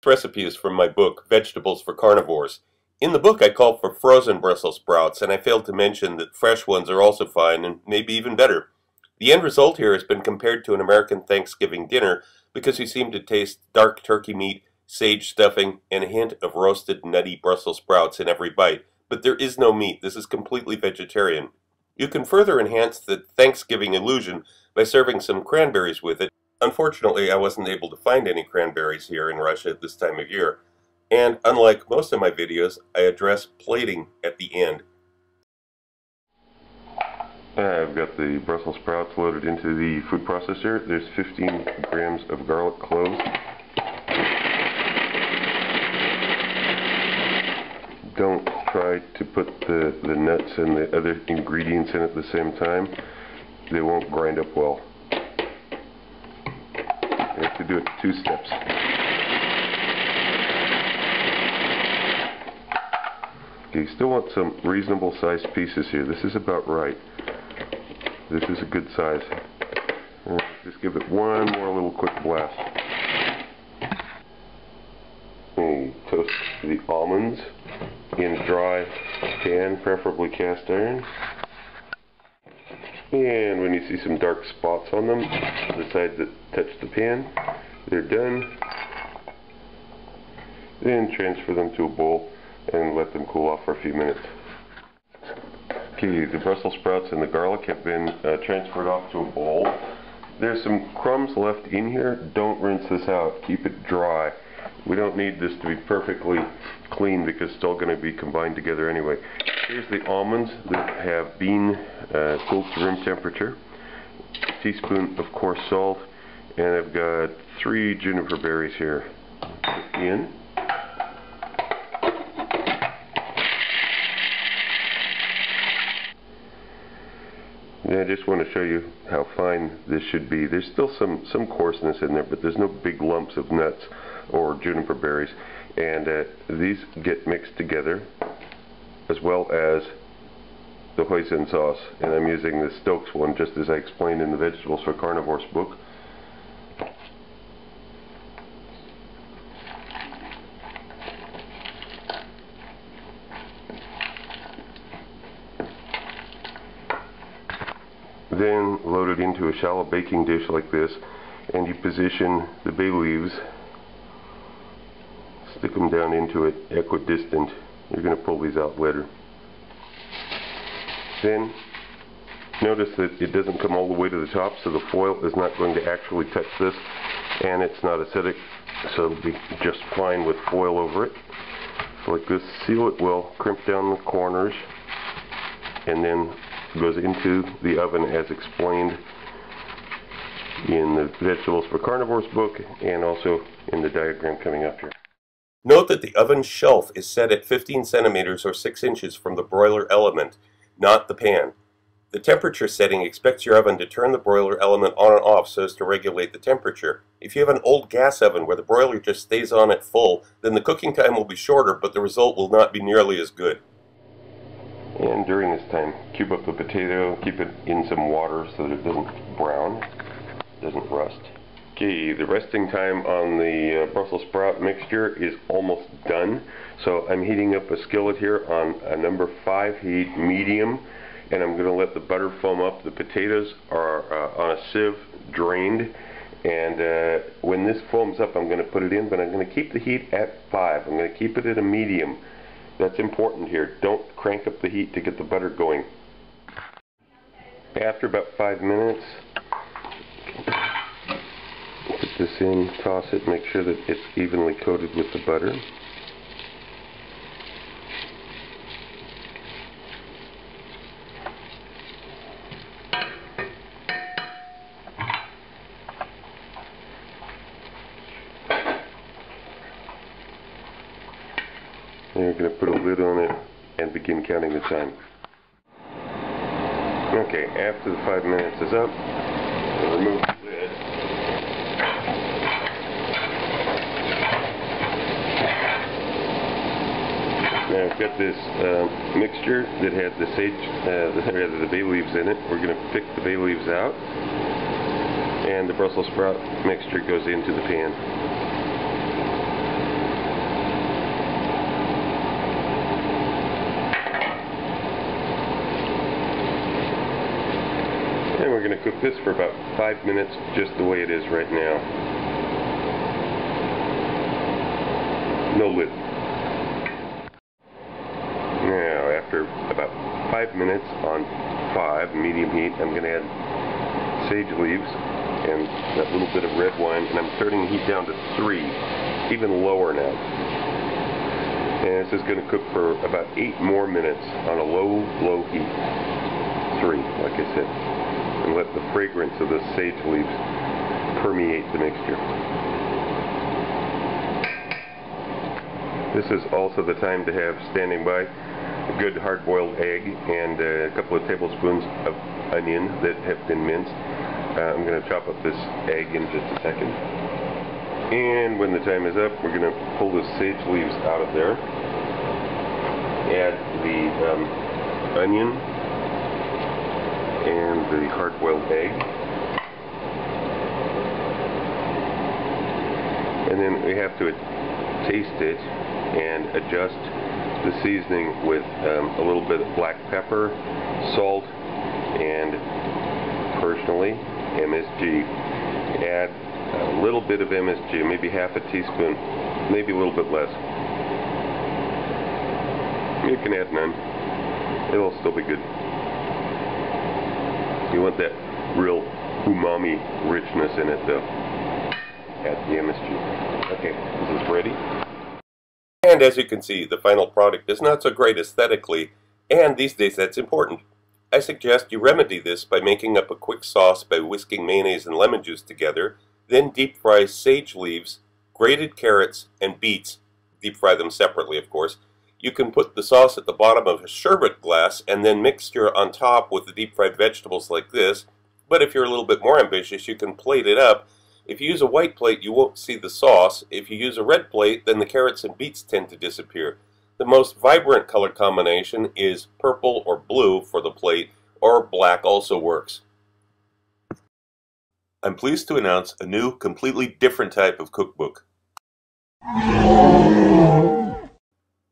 Recipe is from my book, Vegetables for Carnivores. In the book I call for frozen Brussels sprouts, and I failed to mention that fresh ones are also fine and maybe even better. The end result here has been compared to an American Thanksgiving dinner because you seem to taste dark turkey meat, sage stuffing, and a hint of roasted nutty Brussels sprouts in every bite. But there is no meat. This is completely vegetarian. You can further enhance the Thanksgiving illusion by serving some cranberries with it. Unfortunately, I wasn't able to find any cranberries here in Russia at this time of year, and unlike most of my videos, I address plating at the end. I've got the Brussels sprouts loaded into the food processor. There's 15 grams of garlic cloves. Don't try to put the nuts and the other ingredients in at the same time. They won't grind up well. You have to do it 2 steps. Okay, you still want some reasonable sized pieces here. This is about right. This is a good size. Just give it one more little quick blast. Okay, toast the almonds in a dry pan, preferably cast iron. And when you see some dark spots on them, the sides that touch the pan, they're done. Then transfer them to a bowl and let them cool off for a few minutes. Okay, the Brussels sprouts and the garlic have been transferred off to a bowl. There's some crumbs left in here. Don't rinse this out. Keep it dry. We don't need this to be perfectly clean because it's all going to be combined together anyway. Here's the almonds that have been cooled to room temperature. A teaspoon of coarse salt, and I've got 3 juniper berries here. Put in. And I just want to show you how fine this should be. There's still some coarseness in there, but there's no big lumps of nuts or juniper berries. And these get mixed together, as well as the hoisin sauce. And I'm using the Stokes one, just as I explained in the Vegetables for Carnivores book. Then load it into a shallow baking dish like this, and you position the bay leaves, stick them down into it equidistant. You're going to pull these out later. Then notice that it doesn't come all the way to the top, so the foil is not going to actually touch this, and it's not acidic, so it'll be just fine with foil over it. So like this, seal it well, crimp down the corners, and then goes into the oven as explained in the Vegetables for Carnivores book and also in the diagram coming up here. Note that the oven shelf is set at 15 centimeters or 6 inches from the broiler element, not the pan. The temperature setting expects your oven to turn the broiler element on and off so as to regulate the temperature. If you have an old gas oven where the broiler just stays on at full, then the cooking time will be shorter, but the result will not be nearly as good. And during this time, cube up the potato, keep it in some water so that it doesn't brown, doesn't rust. Okay, the resting time on the Brussels sprout mixture is almost done. So I'm heating up a skillet here on a number 5 heat, medium, and I'm going to let the butter foam up. The potatoes are on a sieve, drained, and when this foams up I'm going to put it in, but I'm going to keep the heat at 5. I'm going to keep it at a medium. That's important here. Don't crank up the heat to get the butter going. After about 5 minutes, put this in, toss it, make sure that it's evenly coated with the butter. And you're going to put a lid on it and begin counting the time. Okay, after the 5 minutes is up, we'll remove the lid. Now I've got this mixture that had the the bay leaves in it. We're going to pick the bay leaves out, and the Brussels sprout mixture goes into the pan. And we're going to cook this for about 5 minutes, just the way it is right now. No lid. Now, after about 5 minutes on 5, medium heat, I'm going to add sage leaves and that little bit of red wine, and I'm turning the heat down to 3, even lower now. And this is going to cook for about 8 more minutes on a low heat. 3, like I said. And let the fragrance of the sage leaves permeate the mixture. This is also the time to have standing by a good hard-boiled egg and a couple of tablespoons of onion that have been minced. I'm going to chop up this egg in just a second. And when the time is up, we're going to pull the sage leaves out of there. Add the onion and the hard-boiled egg. And then we have to taste it and adjust the seasoning with a little bit of black pepper, salt, and personally MSG. Add a little bit of MSG, maybe half a teaspoon, maybe a little bit less. You can add none. It'll still be good. You want that real umami richness in it though. Add the MSG. Okay, this is ready. And as you can see, the final product is not so great aesthetically, and these days that's important. I suggest you remedy this by making up a quick sauce by whisking mayonnaise and lemon juice together, then deep fry sage leaves, grated carrots, and beets. Deep fry them separately, of course. You can put the sauce at the bottom of a sherbet glass and then mixture on top with the deep fried vegetables like this, but if you're a little bit more ambitious, you can plate it up. If you use a white plate, you won't see the sauce. If you use a red plate, then the carrots and beets tend to disappear. The most vibrant color combination is purple or blue for the plate, or black also works. I'm pleased to announce a new, completely different type of cookbook.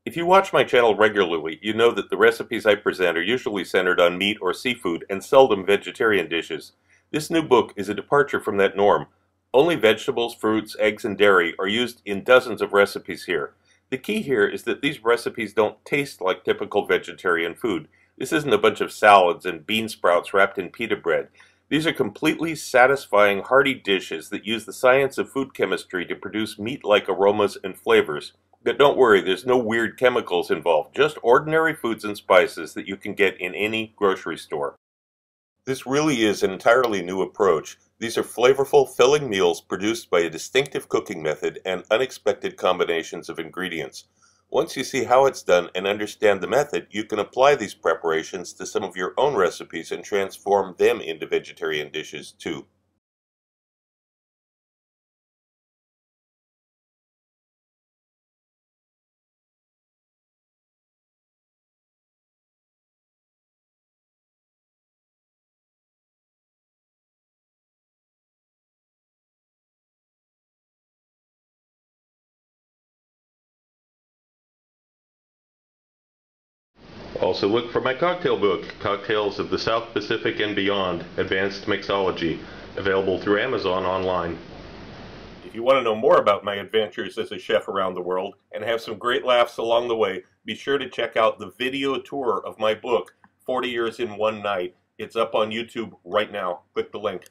If you watch my channel regularly, you know that the recipes I present are usually centered on meat or seafood and seldom vegetarian dishes. This new book is a departure from that norm. Only vegetables, fruits, eggs, and dairy are used in dozens of recipes here. The key here is that these recipes don't taste like typical vegetarian food. This isn't a bunch of salads and bean sprouts wrapped in pita bread. These are completely satisfying, hearty dishes that use the science of food chemistry to produce meat-like aromas and flavors. But don't worry, there's no weird chemicals involved, just ordinary foods and spices that you can get in any grocery store. This really is an entirely new approach. These are flavorful, filling meals produced by a distinctive cooking method and unexpected combinations of ingredients. Once you see how it's done and understand the method, you can apply these preparations to some of your own recipes and transform them into vegetarian dishes too. Also look for my cocktail book, Cocktails of the South Pacific and Beyond, Advanced Mixology, available through Amazon online. If you want to know more about my adventures as a chef around the world and have some great laughs along the way, be sure to check out the video tour of my book, 40 Years in One Night. It's up on YouTube right now. Click the link.